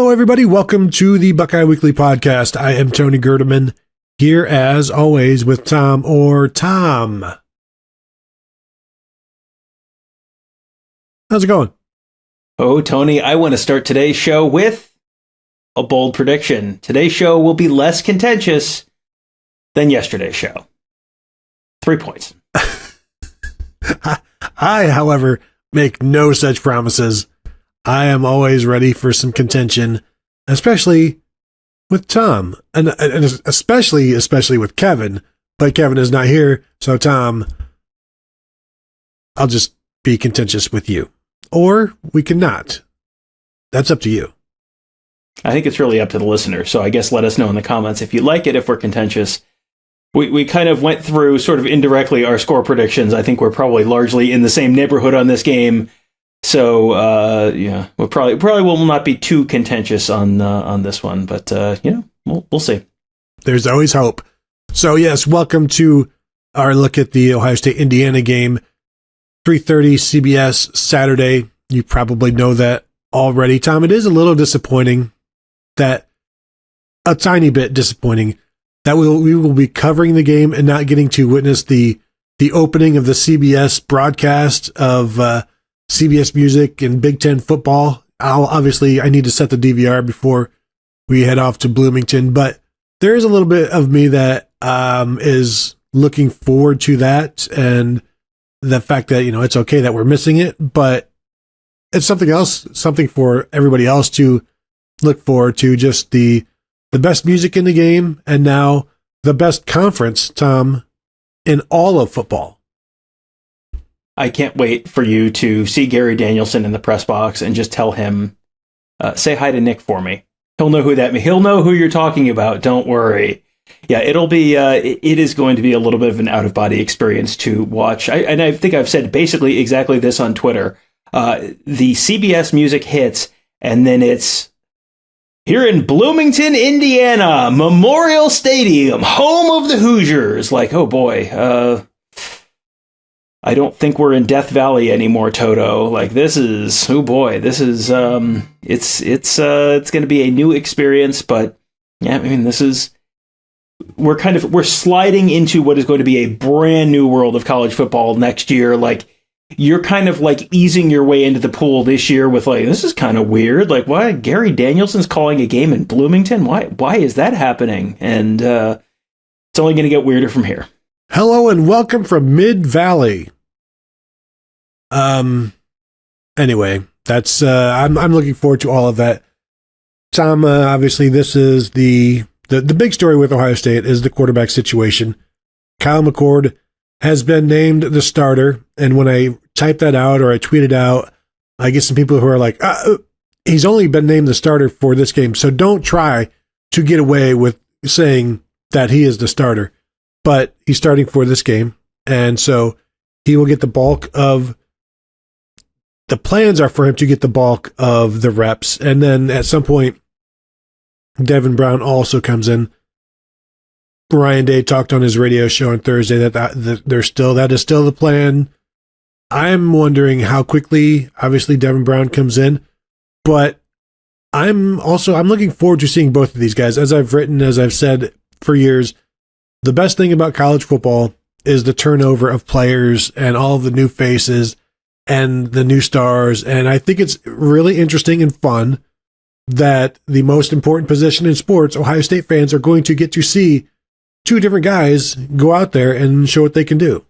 Hello, everybody. Welcome to the Buckeye Weekly Podcast. I am Tony Gerdeman, here as always with Tom Orr. Tom, how's it going? Oh, Tony, I want to start today's show with a bold prediction. Today's show will be less contentious than yesterday's show. 3 points. I, however, make no such promises. I am always ready for some contention, especially with Tom, and especially with Kevin. But Kevin is not here, so Tom, I'll just be contentious with you. Or we cannot. That's up to you. I think it's really up to the listener, so I guess let us know in the comments if you like it, if we're contentious. We kind of went through sort of indirectly our score predictions. I think we're probably largely in the same neighborhood on this game. So, yeah, we probably will not be too contentious on this one, but, we'll see. There's always hope. So, yes, welcome to our look at the Ohio State-Indiana game. 3:30 CBS Saturday. You probably know that already. Tom, it is a little disappointing a tiny bit disappointing that we will be covering the game and not getting to witness the opening of the CBS broadcast of CBS Music and Big Ten football. I need to set the DVR before we head off to Bloomington, but there is a little bit of me that is looking forward to that, and the fact that, it's okay that we're missing it, but it's something for everybody else to look forward to. Just the best music in the game, and now the best conference, Tom, in all of football. I can't wait for you to see Gary Danielson in the press box and just tell him, say hi to Nick for me. He'll know who he'll know who you're talking about. Don't worry. Yeah, it is going to be a little bit of an out-of-body experience to watch. I think I've said basically exactly this on Twitter. The CBS music hits, and then it's here in Bloomington, Indiana, Memorial Stadium, home of the Hoosiers. Like, oh boy, I don't think we're in Death Valley anymore, Toto. Like, it's going to be a new experience, but yeah, I mean, we're sliding into what is going to be a brand new world of college football next year. Like, you're kind of like easing your way into the pool this year with like, this is kind of weird. Like, why Gary Danielson's calling a game in Bloomington? Why is that happening? And it's only going to get weirder from here. Hello and welcome from Mid-Valley. Anyway, that's I'm looking forward to all of that. Tom, obviously this is the big story with Ohio State is the quarterback situation. Kyle McCord has been named the starter, and when I type that out or I tweet it out, I get some people who are like, he's only been named the starter for this game, so don't try to get away with saying that he is the starter. But he's starting for this game, and so he will get the bulk of the plans are for him to get the bulk of the reps, and then at some point, Devin Brown also comes in. Ryan Day talked on his radio show on Thursday that is still the plan. I'm wondering how quickly, obviously, Devin Brown comes in, but I'm looking forward to seeing both of these guys. As I've said for years, the best thing about college football is the turnover of players and all of the new faces and the new stars. And I think it's really interesting and fun that the most important position in sports, Ohio State fans are going to get to see two different guys go out there and show what they can do.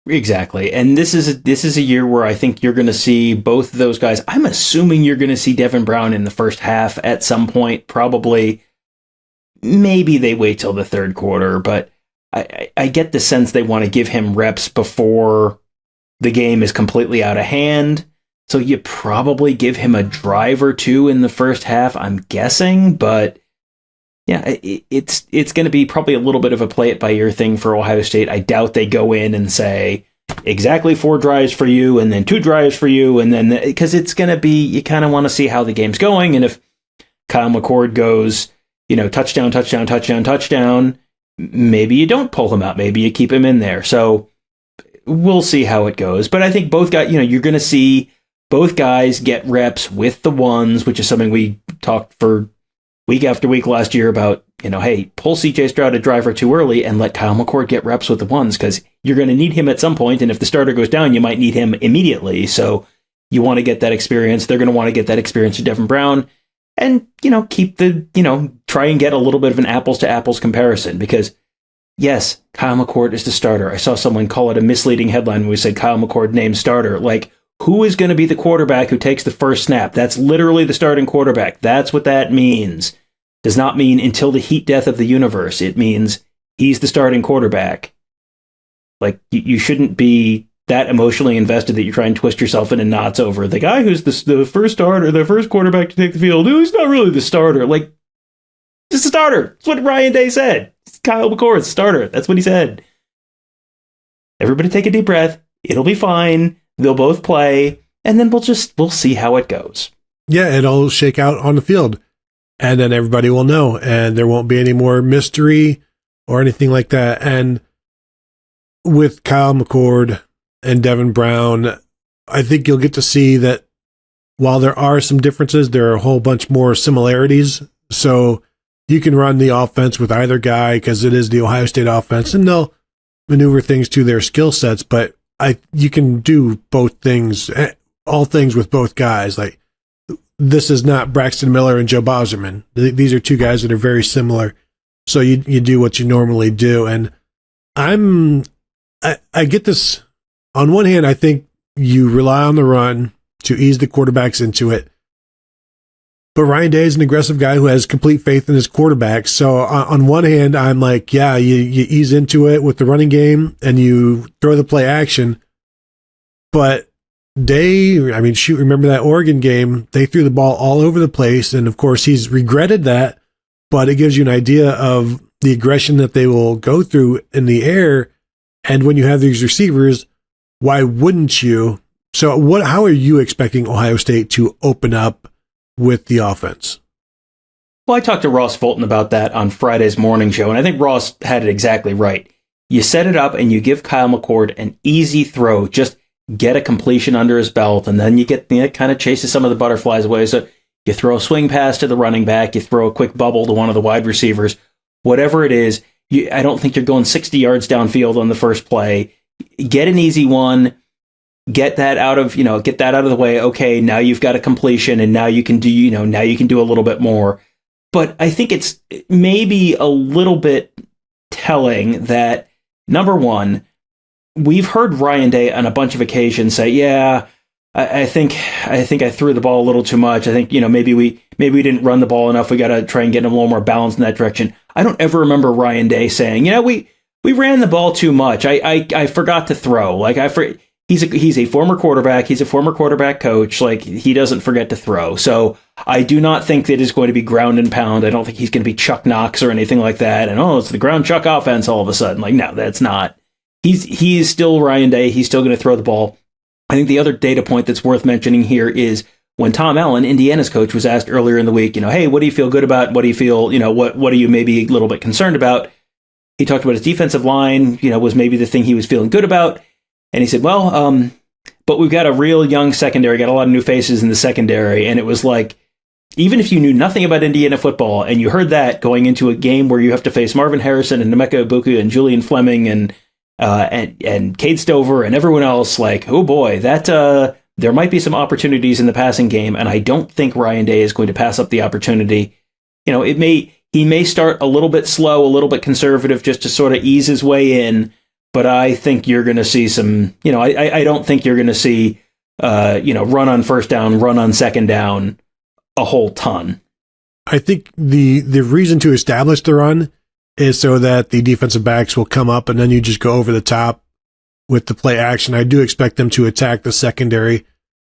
Exactly. And this is a year where I think you're going to see both of those guys. I'm assuming you're going to see Devin Brown in the first half at some point, probably. Maybe they wait till the third quarter, but I get the sense they want to give him reps before the game is completely out of hand. So you probably give him a drive or two in the first half, I'm guessing. But yeah, it's going to be probably a little bit of a play it by ear thing for Ohio State. I doubt they go in and say exactly 4 drives for you and then 2 drives for you. And then because it's going to be, you kind of want to see how the game's going. And if Kyle McCord goes, touchdown, touchdown, touchdown, touchdown, maybe you don't pull him out. Maybe you keep him in there. So we'll see how it goes. But I think both guys, you're going to see both guys get reps with the ones, which is something we talked for week after week last year about, hey, pull CJ Stroud a driver too early and let Kyle McCord get reps with the ones, because you're going to need him at some point, and if the starter goes down, you might need him immediately. So you want to get that experience. They're going to want to get that experience with Devin Brown, and, keep try and get a little bit of an apples to apples comparison, because yes, Kyle McCord is the starter. I saw someone call it a misleading headline when we said Kyle McCord named starter. Like, who is going to be the quarterback who takes the first snap? That's literally the starting quarterback. That's what that means. Does not mean until the heat death of the universe. It means he's the starting quarterback. Like, you shouldn't be that emotionally invested that you try and twist yourself into knots over the guy who's the first starter, the first quarterback to take the field. He's not really the starter. Like, just a starter. That's what Ryan Day said. It's Kyle McCord's starter. That's what he said. Everybody take a deep breath. It'll be fine. They'll both play, and then we'll see how it goes. Yeah, it'll shake out on the field, and then everybody will know, and there won't be any more mystery or anything like that. And with Kyle McCord and Devin Brown, I think you'll get to see that while there are some differences, there are a whole bunch more similarities. So you can run the offense with either guy because it is the Ohio State offense, and they'll maneuver things to their skill sets, but you can do both things, all things with both guys. Like, this is not Braxton Miller and Joe Bauserman. These are two guys that are very similar. So you do what you normally do. And I get this. On one hand, I think you rely on the run to ease the quarterbacks into it. But Ryan Day is an aggressive guy who has complete faith in his quarterback. So on one hand, I'm like, yeah, you ease into it with the running game and you throw the play action. But remember that Oregon game? They threw the ball all over the place. And of course, he's regretted that. But it gives you an idea of the aggression that they will go through in the air. And when you have these receivers, why wouldn't you? So how are you expecting Ohio State to open up with the offense? Well, I talked to Ross Fulton about that on Friday's morning show, and I think Ross had it exactly right. You set it up and you give Kyle McCord an easy throw, just get a completion under his belt, and then you get kind of chases some of the butterflies away. So you throw a swing pass to the running back, you throw a quick bubble to one of the wide receivers, whatever it is. I don't think you're going 60 yards downfield on the first play. Get an easy one. Get that out of the way. Okay, now you've got a completion, and now you can do, now you can do a little bit more. But I think it's maybe a little bit telling that, number one, we've heard Ryan Day on a bunch of occasions say, yeah, I think I threw the ball a little too much. I think, maybe we didn't run the ball enough. We got to try and get a little more balance in that direction. I don't ever remember Ryan Day saying, we ran the ball too much. I forgot to throw. He's a former quarterback. He's a former quarterback coach. Like, he doesn't forget to throw. So I do not think that it's going to be ground and pound. I don't think he's going to be Chuck Knox or anything like that. And, it's the ground Chuck offense all of a sudden. Like, no, that's not. He is still Ryan Day. He's still going to throw the ball. I think the other data point that's worth mentioning here is when Tom Allen, Indiana's coach, was asked earlier in the week, hey, what do you feel good about? What do you feel, what are you maybe a little bit concerned about? He talked about his defensive line, was maybe the thing he was feeling good about. And he said, well, but we've got a real young secondary, got a lot of new faces in the secondary. And it was like, even if you knew nothing about Indiana football and you heard that going into a game where you have to face Marvin Harrison and Nemeka Ibuku and Julian Fleming and Cade Stover and everyone else, like, oh boy, that there might be some opportunities in the passing game. And I don't think Ryan Day is going to pass up the opportunity. He may start a little bit slow, a little bit conservative, just to sort of ease his way in. But I think you're going to see some, I don't think you're going to see, run on first down, run on second down a whole ton. I think the reason to establish the run is so that the defensive backs will come up and then you just go over the top with the play action. I do expect them to attack the secondary.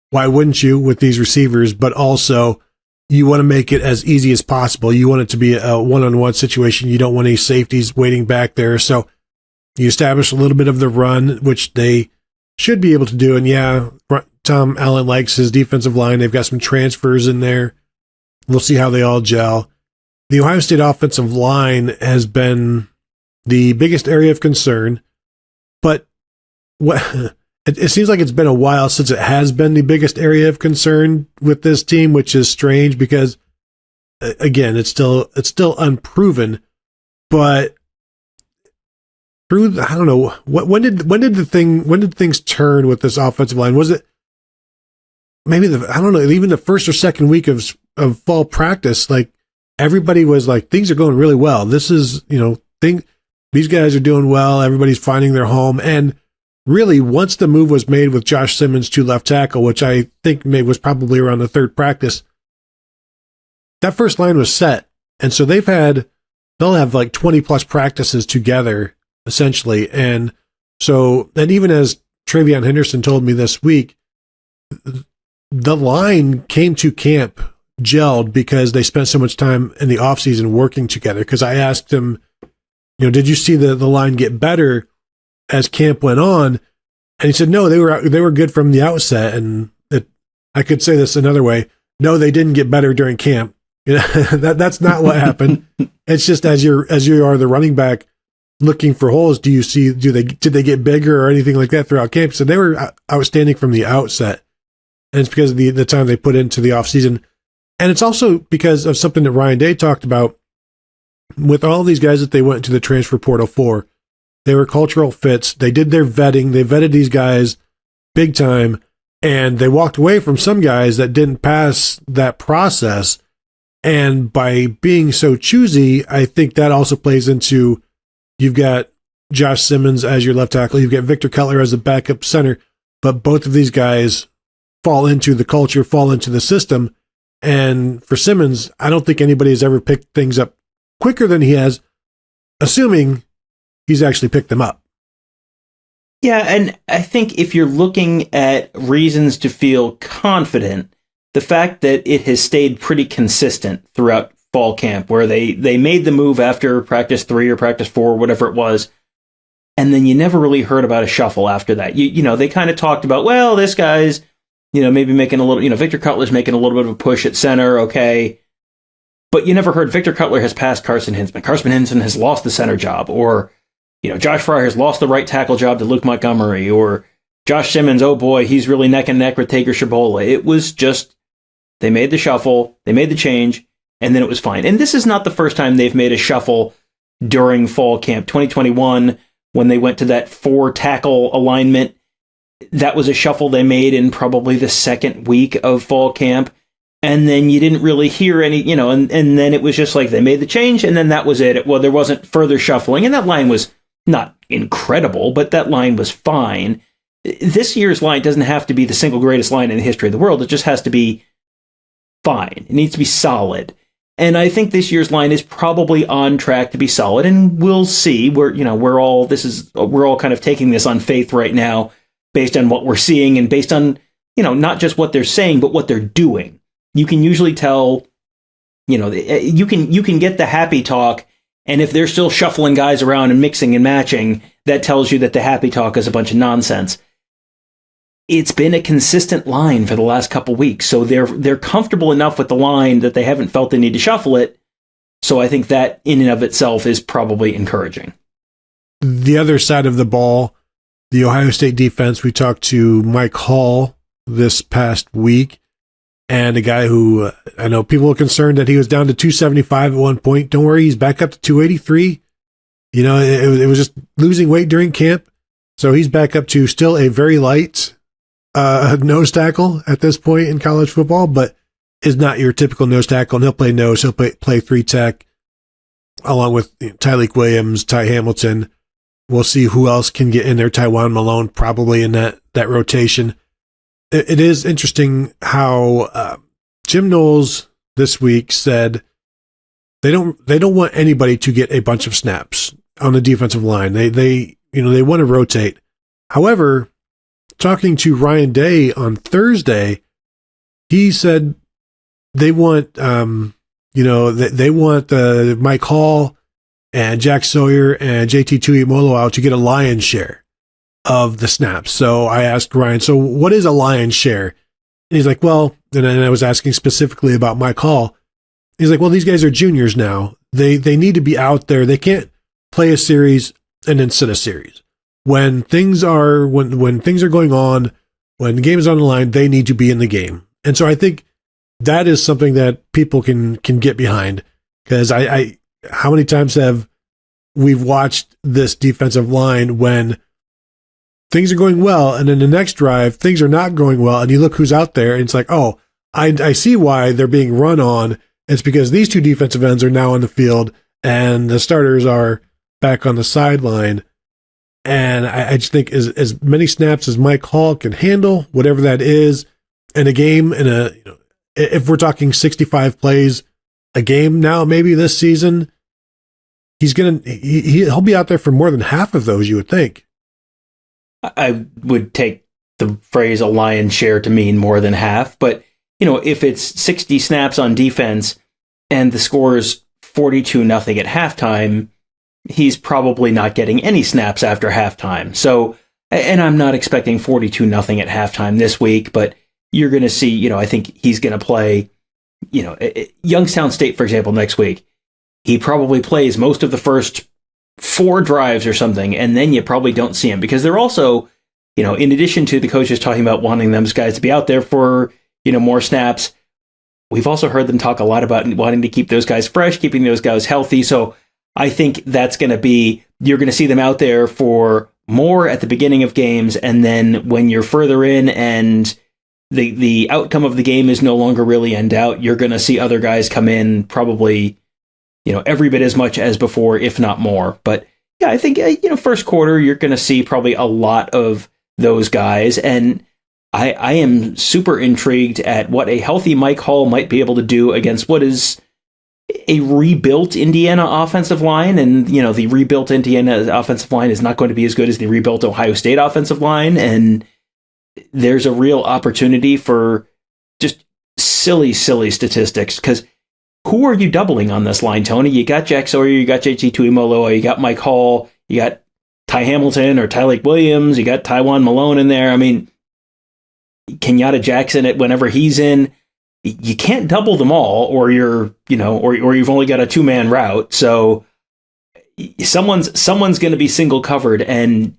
Why wouldn't you with these receivers? But also, you want to make it as easy as possible. You want it to be a one-on-one situation. You don't want any safeties waiting back there. So you establish a little bit of the run, which they should be able to do. And yeah, Tom Allen likes his defensive line. They've got some transfers in there. We'll see how they all gel. The Ohio State offensive line has been the biggest area of concern. But it seems like it's been a while since it has been the biggest area of concern with this team, which is strange because, again, it's still unproven. But I don't know, when did things turn with this offensive line? Was it maybe even the first or second week of fall practice? Like everybody was like, things are going really well. This is, these guys are doing well. Everybody's finding their home. And really, once the move was made with Josh Simmons to left tackle, which I think was probably around the third practice, that first line was set. And so they'll have like 20 plus practices together, essentially. And so, and even as Travion Henderson told me this week, the line came to camp gelled because they spent so much time in the offseason working together. Because I asked him, did you see the line get better as camp went on? And he said, no, they were good from the outset. And I could say this another way. No, they didn't get better during camp. That's not what happened. It's just as you are the running back looking for holes, did they get bigger or anything like that throughout camp? So they were outstanding from the outset. And it's because of the time they put into the offseason. And it's also because of something that Ryan Day talked about with all these guys that they went to the transfer portal for. They were cultural fits. They did their vetting. They vetted these guys big time. And they walked away from some guys that didn't pass that process. And by being so choosy, I think that also plays into, you've got Josh Simmons as your left tackle. You've got Victor Cutler as a backup center. But both of these guys fall into the culture, fall into the system. And for Simmons, I don't think anybody has ever picked things up quicker than he has, assuming he's actually picked them up. Yeah, and I think if you're looking at reasons to feel confident, the fact that it has stayed pretty consistent throughout fall camp, where they made the move after practice 3 or practice 4, whatever it was, and then you never really heard about a shuffle after that. They kind of talked about, well, this guy's, maybe making a little, Victor Cutler's making a little bit of a push at center, okay. But you never heard Victor Cutler has passed Carson Hinsman. Carson Hinsman has lost the center job, or, Josh Fryer has lost the right tackle job to Luke Montgomery, or Josh Simmons, oh boy, he's really neck and neck with Taker Shabola. It was just, they made the shuffle, they made the change, and then it was fine. And this is not the first time they've made a shuffle during fall camp. 2021, when they went to that 4 tackle alignment, that was a shuffle they made in probably the second week of fall camp. And then you didn't really hear any, and then it was just like they made the change, and then that was it. Well, there wasn't further shuffling, and that line was not incredible, but that line was fine. This year's line doesn't have to be the single greatest line in the history of the world. It just has to be fine. It needs to be solid. And I think this year's line is probably on track to be solid, and we'll see. We're all kind of taking this on faith right now, based on what we're seeing and based on, not just what they're saying, but what they're doing. You can usually tell, you can get the happy talk, and if they're still shuffling guys around and mixing and matching, that tells you that the happy talk is a bunch of nonsense. It's been a consistent line for the last couple weeks, so they're comfortable enough with the line that they haven't felt the need to shuffle it. So I think that in and of itself is probably encouraging. The other side of the ball, the Ohio State defense, we talked to Mike Hall this past week, and a guy who I know people were concerned that he was down to 275 at one point. Don't worry, he's back up to 283. It was just losing weight during camp. So he's back up to still a very light nose tackle at this point in college football, but is not your typical nose tackle. And he'll play nose. He'll play 3 tech along with Tyleik Williams, Ty Hamilton. We'll see who else can get in there. Tywan Malone probably in that rotation. It is interesting how Jim Knowles this week said they don't want anybody to get a bunch of snaps on the defensive line. They want to rotate. However, talking to Ryan Day on Thursday, he said they want they want Mike Hall and Jack Sawyer and JT Tuimoloau to get a lion's share of the snaps. So I asked Ryan, so what is a lion's share? And he's like, well, and I was asking specifically about Mike Hall. He's like, well, these guys are juniors now. They need to be out there. They can't play a series and then sit a series. when things are going on, when the game is on the line, they need to be in the game. And so I think that is something that people can get behind, because I how many times have we've watched this defensive line when things are going well, and then the next drive things are not going well, and you look who's out there, and it's like, oh, I see why they're being run on. It's because these two defensive ends are now on the field, and the starters are back on the sideline. And I just think as many snaps as Mike Hall can handle, whatever that is, in a game, if we're talking 65 plays a game now, maybe this season, he'll be out there for more than half of those, you would think. I would take the phrase a lion's share to mean more than half, but if it's 60 snaps on defense and the score is 42-0 at halftime, he's probably not getting any snaps after halftime. So, and I'm not expecting 42-0 at halftime this week, but you're going to see, I think he's going to play, Youngstown State, for example, next week. He probably plays most of the first 4 drives or something, and then you probably don't see him, because they're also, in addition to the coaches talking about wanting those guys to be out there for, more snaps, we've also heard them talk a lot about wanting to keep those guys fresh, keeping those guys healthy. So I think that's going to be, you're going to see them out there for more at the beginning of games, and then when you're further in and the outcome of the game is no longer really in doubt, you're going to see other guys come in probably, every bit as much as before, if not more. But yeah, I think, first quarter, you're going to see probably a lot of those guys. And I am super intrigued at what a healthy Mike Hall might be able to do against what is a rebuilt Indiana offensive line. And, the rebuilt Indiana offensive line is not going to be as good as the rebuilt Ohio State offensive line. And there's a real opportunity for just silly statistics, because who are you doubling on this line, Tony? You got Jack Sawyer, you got JT Tuimoloau, you got Mike Hall, you got Ty Hamilton or Tyleik Williams, you got Tywan Malone in there. I mean, Kenyatta Jackson whenever he's in. You can't double them all, or you're, or you've only got a 2-man route. So someone's going to be single covered. And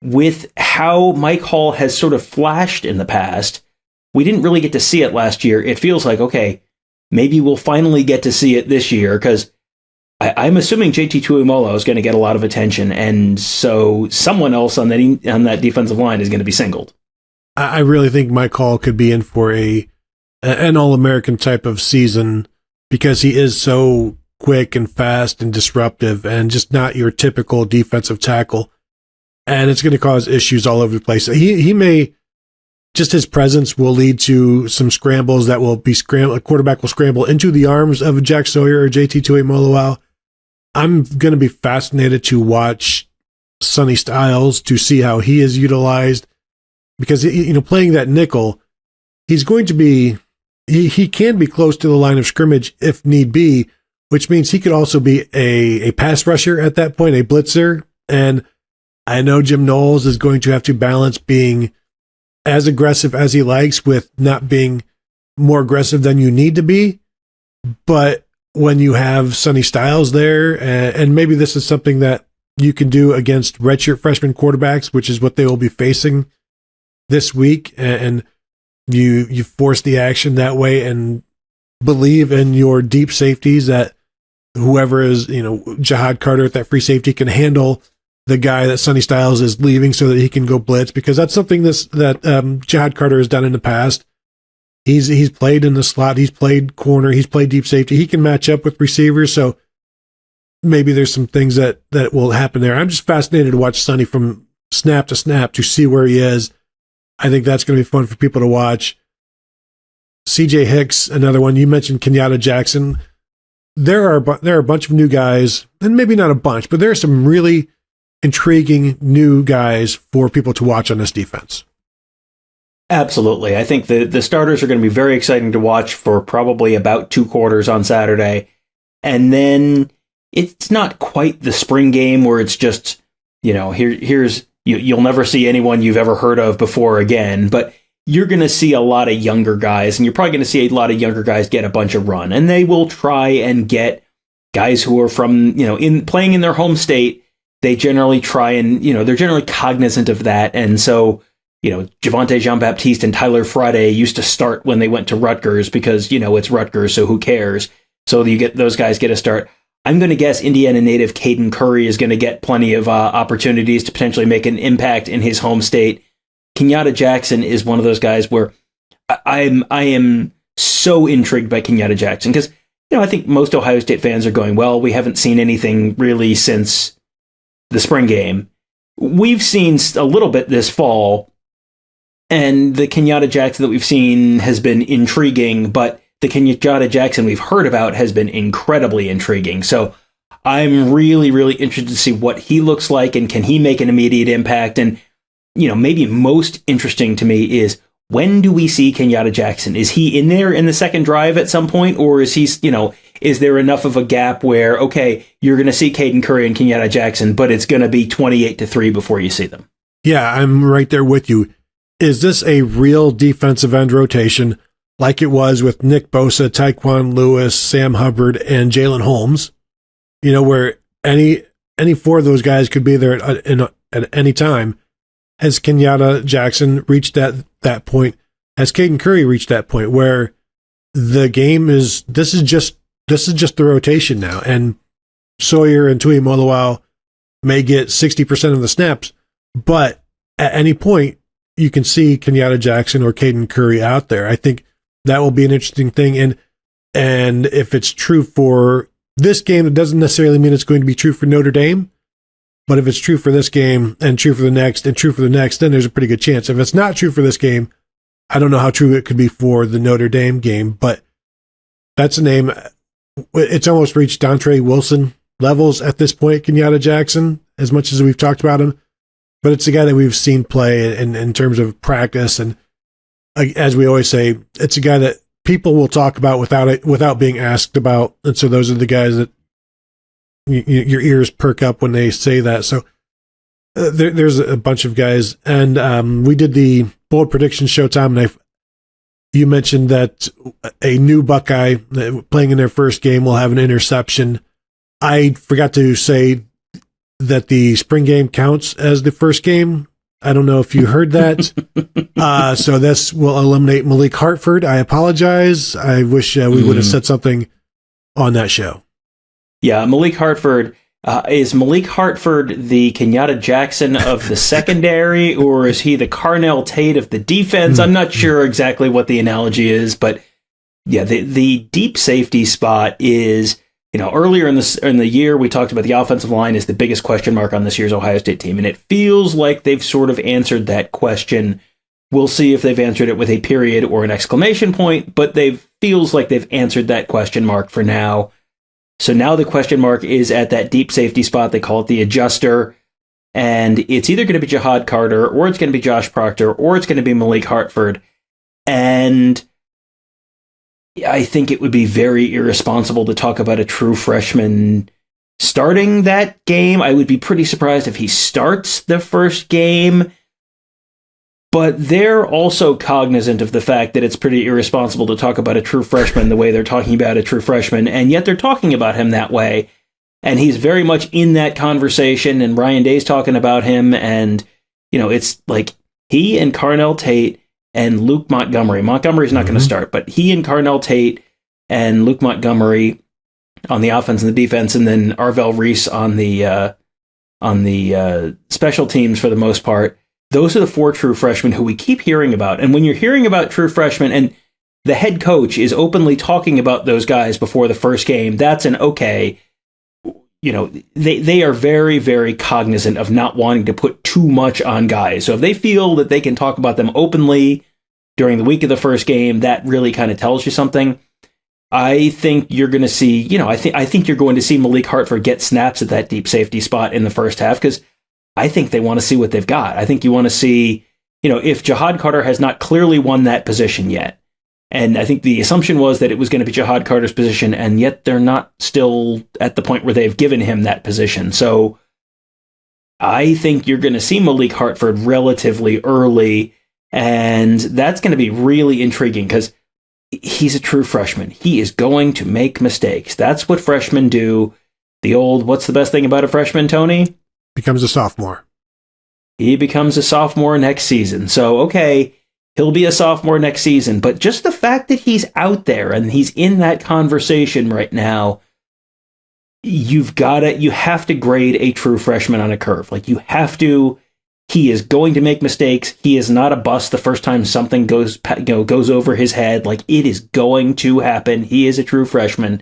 with how Mike Hall has sort of flashed in the past, we didn't really get to see it last year. It feels like, okay, maybe we'll finally get to see it this year, because I'm assuming JT Tuimoloau is going to get a lot of attention, and so someone else on that defensive line is going to be singled. I really think Mike Hall could be in for an All-American type of season, because he is so quick and fast and disruptive, and just not your typical defensive tackle. And it's going to cause issues all over the place. He may, just his presence will lead to some scrambles that will be a quarterback will scramble into the arms of Jack Sawyer or JT Tuimoloau. I'm going to be fascinated to watch Sonny Styles, to see how he is utilized, because, playing that nickel, he's going to be, he can be close to the line of scrimmage if need be, which means he could also be a pass rusher at that point, a blitzer. And I know Jim Knowles is going to have to balance being as aggressive as he likes with not being more aggressive than you need to be. But when you have Sonny Styles there, and maybe this is something that you can do against redshirt freshman quarterbacks, which is what they will be facing this week, and you force the action that way, and believe in your deep safeties that whoever is, Jihad Carter at that free safety can handle the guy that Sonny Styles is leaving so that he can go blitz, because that's something that Jihad Carter has done in the past. He's played in the slot, he's played corner, he's played deep safety. He can match up with receivers, so maybe there's some things that will happen there. I'm just fascinated to watch Sonny from snap to snap to see where he is. I think that's going to be fun for people to watch. CJ Hicks, another one. You mentioned Kenyatta Jackson. There are a bunch of new guys, and maybe not a bunch, but there are some really intriguing new guys for people to watch on this defense. Absolutely. I think the starters are going to be very exciting to watch for probably about 2 quarters on Saturday. And then it's not quite the spring game where it's just, you'll never see anyone you've ever heard of before again, but you're going to see a lot of younger guys, and you're probably going to see a lot of younger guys get a bunch of run, and they will try and get guys who are from, playing in their home state they generally try and, they're generally cognizant of that. And so, Javonte Jean-Baptiste and Tyler Friday used to start when they went to Rutgers because, it's Rutgers, so who cares? So those guys get a start. I'm going to guess Indiana native Caden Curry is going to get plenty of opportunities to potentially make an impact in his home state. Kenyatta Jackson is one of those guys where I am so intrigued by Kenyatta Jackson because, I think most Ohio State fans are going, well, we haven't seen anything really since the spring game. We've seen a little bit this fall, and the Kenyatta Jackson that we've seen has been intriguing, but the Kenyatta Jackson we've heard about has been incredibly intriguing. So I'm really, really interested to see what he looks like and can he make an immediate impact. And, maybe most interesting to me is when do we see Kenyatta Jackson? Is he in there in the second drive at some point? Or is he, is there enough of a gap where, okay, you're going to see Caden Curry and Kenyatta Jackson, but it's going to be 28-3 before you see them? Yeah, I'm right there with you. Is this a real defensive end rotation like it was with Nick Bosa, Tyquan Lewis, Sam Hubbard, and Jalen Holmes? Where any four of those guys could be there at any time. Has Kenyatta Jackson reached that point? Has Caden Curry reached that point where the game is this is just the rotation now, and Sawyer and Tui Moloau may get 60% of the snaps, but at any point you can see Kenyatta Jackson or Caden Curry out there. I think that will be an interesting thing, and if it's true for this game, it doesn't necessarily mean it's going to be true for Notre Dame. But if it's true for this game and true for the next and true for the next, then there's a pretty good chance. If it's not true for this game, I don't know how true it could be for the Notre Dame game, but that's a name. It's almost reached Dontre Wilson levels at this point, Kenyatta Jackson, as much as we've talked about him. But it's a guy that we've seen play in terms of practice. And as we always say, it's a guy that people will talk about without being asked about. And so those are the guys that your ears perk up when they say that. So there's a bunch of guys, and we did the bold prediction show, Tom, and you mentioned that a new Buckeye playing in their first game will have an interception. I forgot to say that the spring game counts as the first game. I don't know if you heard that. So this will eliminate Malik Hartford. I apologize. I wish we would have said something on that show. Yeah, Malik Hartford. Is Malik Hartford the Kenyatta Jackson of the secondary, or is he the Carnell Tate of the defense? I'm not sure exactly what the analogy is, but yeah, the deep safety spot is, earlier in the year, we talked about the offensive line is the biggest question mark on this year's Ohio State team, and it feels like they've sort of answered that question. We'll see if they've answered it with a period or an exclamation point, but feels like they've answered that question mark for now. So now the question mark is at that deep safety spot. They call it the adjuster. And it's either going to be Jihad Carter, or it's going to be Josh Proctor, or it's going to be Malik Hartford. And I think it would be very irresponsible to talk about a true freshman starting that game. I would be pretty surprised if he starts the first game. But they're also cognizant of the fact that it's pretty irresponsible to talk about a true freshman the way they're talking about a true freshman, and yet they're talking about him that way. And he's very much in that conversation, and Ryan Day's talking about him, and, it's like he and Carnell Tate and Luke Montgomery. Montgomery's not going to start, but he and Carnell Tate and Luke Montgomery on the offense and the defense, and then Arvell Reese on the special teams for the most part. Those are the four true freshmen who we keep hearing about. And when you're hearing about true freshmen and the head coach is openly talking about those guys before the first game, that's an okay. They are very, very cognizant of not wanting to put too much on guys. So if they feel that they can talk about them openly during the week of the first game, that really kind of tells you something. I think you're going to see, I think you're going to see Malik Hartford get snaps at that deep safety spot in the first half, because I think they want to see what they've got. I think you want to see, if Jihad Carter has not clearly won that position yet. And I think the assumption was that it was going to be Jihad Carter's position, and yet they're not still at the point where they've given him that position. So I think you're going to see Malik Hartford relatively early, and that's going to be really intriguing because he's a true freshman. He is going to make mistakes. That's what freshmen do. The old, what's the best thing about a freshman, Tony? becomes a sophomore. He becomes a sophomore next season. So, okay, he'll be a sophomore next season. But just the fact that he's out there and he's in that conversation right now, you have to grade a true freshman on a curve. Like, you have to. He is going to make mistakes. He is not a bust the first time something goes over his head. Like, it is going to happen. He is a true freshman.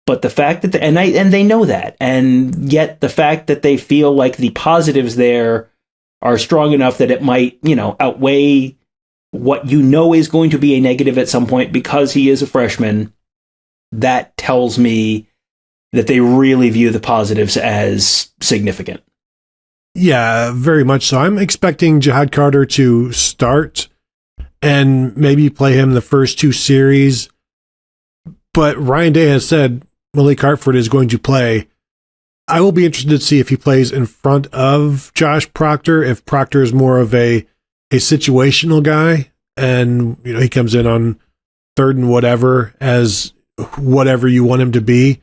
But the fact that and they know that, and yet the fact that they feel like the positives there are strong enough that it might, outweigh what is going to be a negative at some point because he is a freshman, that tells me that they really view the positives as significant. Yeah, very much so. I'm expecting Jihad Carter to start and maybe play him the first two series. But Ryan Day has said Malik Hartford is going to play. I will be interested to see if he plays in front of Josh Proctor, if Proctor is more of a situational guy and he comes in on third and whatever as whatever you want him to be.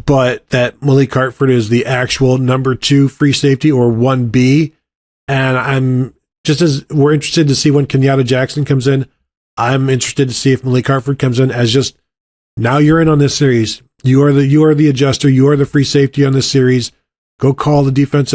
But that Malik Hartford is the actual number 2 free safety or 1B. And I'm just as we're interested to see when Kenyatta Jackson comes in, I'm interested to see if Malik Hartford comes in as just, now you're in on this series. You are the adjuster. You are the free safety on this series. Go call the defense,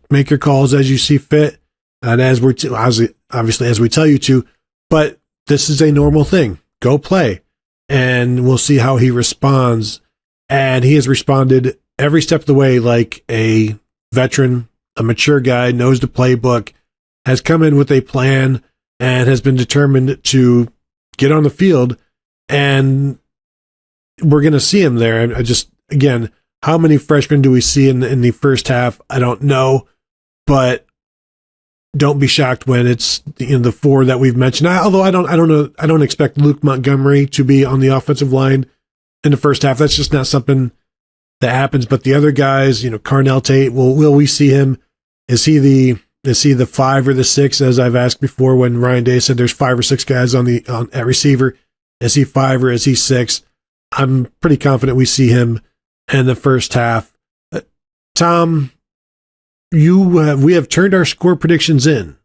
make your calls as you see fit. And as obviously as we tell you to, but this is a normal thing. Go play and we'll see how he responds. And he has responded every step of the way like a veteran, a mature guy, knows the playbook, has come in with a plan, and has been determined to get on the field. And we're going to see him there. I just, again, how many freshmen do we see in the first half? I don't know. But don't be shocked when it's the 4 that we've mentioned. Although I don't know. I don't expect Luke Montgomery to be on the offensive line in the first half. That's just not something that happens. But the other guys, Carnell Tate, will we see him? Is he the 5 or the 6, as I've asked before when Ryan Day said there's 5 or 6 guys at receiver? Is he 5 or is he 6? I'm pretty confident we see him in the first half. Tom, we have turned our score predictions in.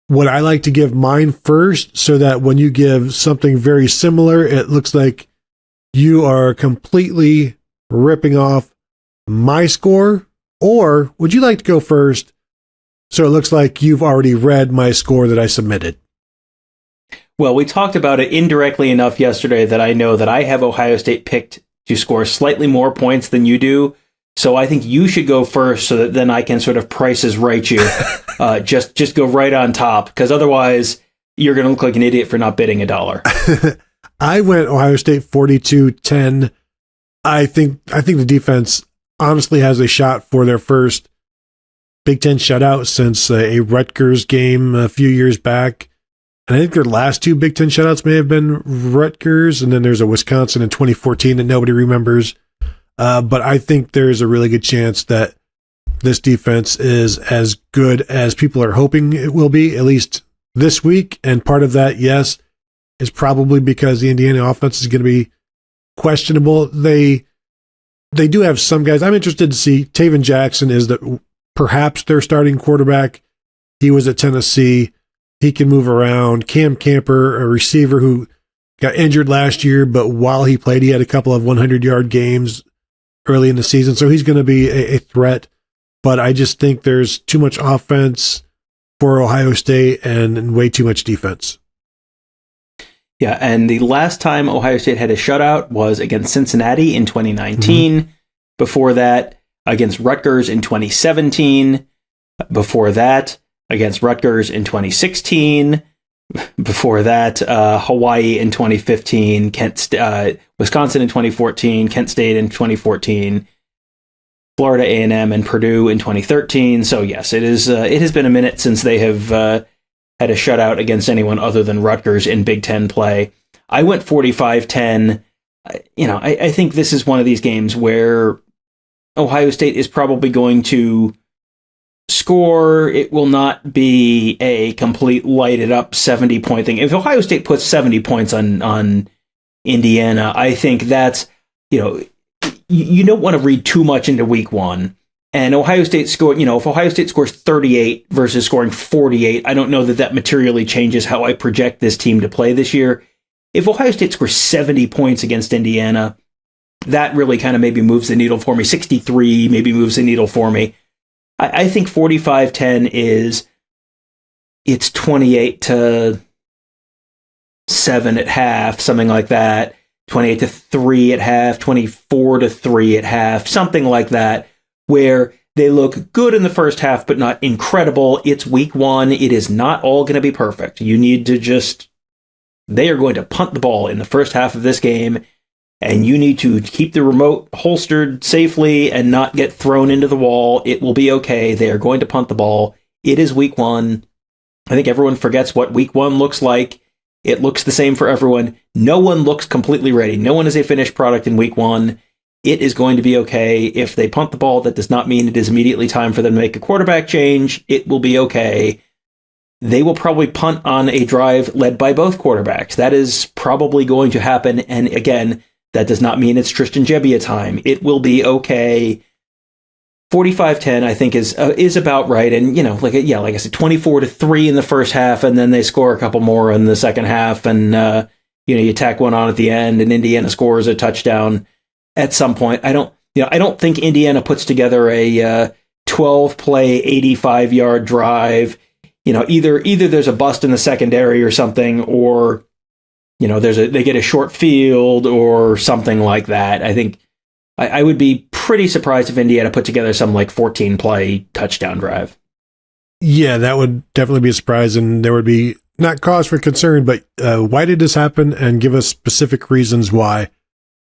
Would I like to give mine first so that when you give something very similar, it looks like you are completely ripping off my score? Or would you like to go first so it looks like you've already read my score that I submitted? Well, we talked about it indirectly enough yesterday that I know that I have Ohio State picked to score slightly more points than you do. So I think you should go first so that then I can sort of prices right you. Just go right on top, because otherwise you're going to look like an idiot for not bidding $1. I went Ohio State 42-10. I think the defense honestly has a shot for their first Big Ten shutout since a Rutgers game a few years back. And I think their last 2 Big Ten shutouts may have been Rutgers, and then there's a Wisconsin in 2014 that nobody remembers. But I think there's a really good chance that this defense is as good as people are hoping it will be, at least this week. And part of that, yes, is probably because the Indiana offense is going to be questionable. They do have some guys. I'm interested to see. Taven Jackson is perhaps their starting quarterback. He was at Tennessee. He can move around. Cam Camper, a receiver who got injured last year, but while he played, he had a couple of 100-yard games early in the season. So he's going to be a threat. But I just think there's too much offense for Ohio State and way too much defense. Yeah, and the last time Ohio State had a shutout was against Cincinnati in 2019. Mm-hmm. Before that, against Rutgers in 2017. Before that, against Rutgers in 2016. Before that, Hawaii in 2015, Wisconsin in 2014, Kent State in 2014, Florida A&M and Purdue in 2013. So yes, it has been a minute since they have had a shutout against anyone other than Rutgers in Big Ten play. I went 45-10. I think this is one of these games where Ohio State is probably going to score. It will not be a complete lighted up 70-point thing. If Ohio State puts 70 points on Indiana, I think that's, you you don't want to read too much into week one. And Ohio State scored, if Ohio State scores 38 versus scoring 48, I don't know that materially changes how I project this team to play this year. If Ohio State scores 70 points against Indiana, that really kind of maybe moves the needle for me. 63 maybe moves the needle for me. I think 45-10 it's 28-7 at half, something like that. 28-3 at half, 24-3 at half, something like that, where they look good in the first half, but not incredible. It's week one. It is not all going to be perfect. You need to they are going to punt the ball in the first half of this game, and you need to keep the remote holstered safely and not get thrown into the wall. It will be okay. They are going to punt the ball. It is week one. I think everyone forgets what week one looks like. It looks the same for everyone. No one looks completely ready. No one is a finished product in week one. It is going to be okay. If they punt the ball, that does not mean it is immediately time for them to make a quarterback change. It will be okay. They will probably punt on a drive led by both quarterbacks. That is probably going to happen. And again, that does not mean it's Tristan Gebbia time. It will be okay. 45-10, I think, is about right. And, like I said, 24-3 in the first half, and then they score a couple more in the second half. And, you tack one on at the end, and Indiana scores a touchdown at some point. I don't think Indiana puts together a 12-play, 85-yard drive. Either there's a bust in the secondary or something, or, they get a short field or something like that. I think I would be pretty surprised if Indiana put together some 14-play touchdown drive. Yeah, that would definitely be a surprise, and there would be not cause for concern, but why did this happen, and give us specific reasons why.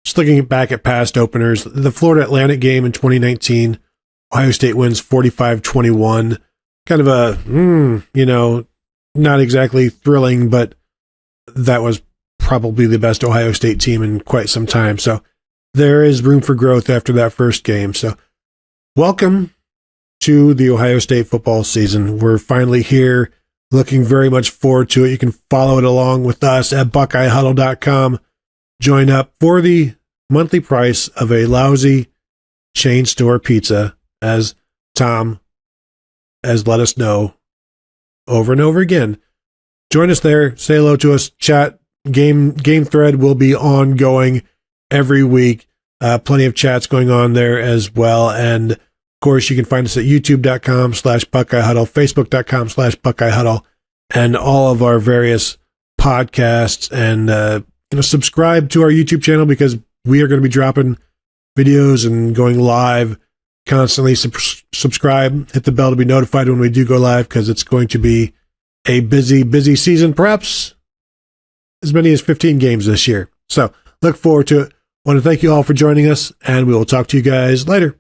Just looking back at past openers, the Florida Atlantic game in 2019, Ohio State wins 45-21. Kind of a, not exactly thrilling, but that was probably the best Ohio State team in quite some time. So there is room for growth after that first game. So welcome to the Ohio State football season. We're finally here, looking very much forward to it. You can follow it along with us at BuckeyeHuddle.com. Join up for the monthly price of a lousy chain store pizza, as Tom has let us know over and over again. Join us there. Say hello to us. Chat. Game thread will be ongoing every week. Plenty of chats going on there as well. And of course, you can find us at youtube.com/BuckeyeHuddle, Facebook.com/BuckeyeHuddle, and all of our various podcasts. And subscribe to our YouTube channel, because we are going to be dropping videos and going live constantly. Subscribe, hit the bell to be notified when we do go live, because it's going to be a busy season, perhaps as many as 15 games this year. So look forward to it. I want to thank you all for joining us, and we will talk to you guys later.